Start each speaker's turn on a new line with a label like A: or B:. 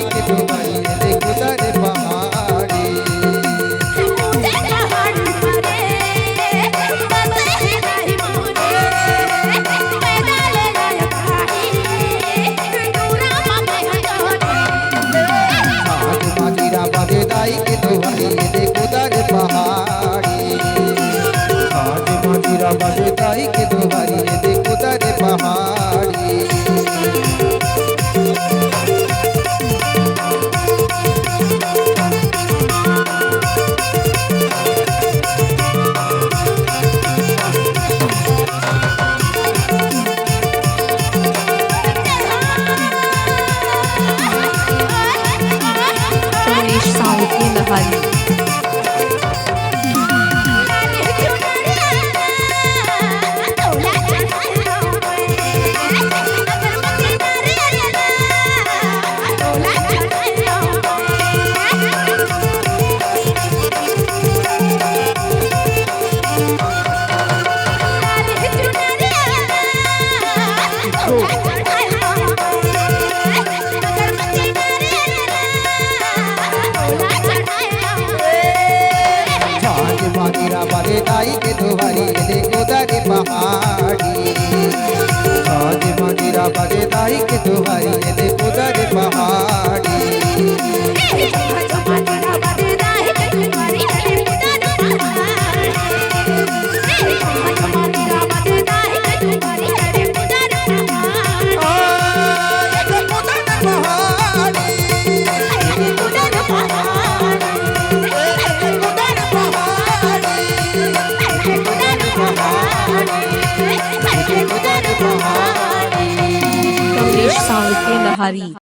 A: दाई के दुआरी देखो दर पहाड़ी। दाई के दुआरी देखो दर पहाड़ी। आज मंदिरा बजे दाई के दुआरी देखो दर पहाड़ी।
B: साउंड की लहारी।
A: बाजे दाई के दुआरी देखो दर पहाड़ी। आज मंदिरा बाजे दाई के दुआरी देखो दर पहाड़ी।
B: साउंड की लहारी।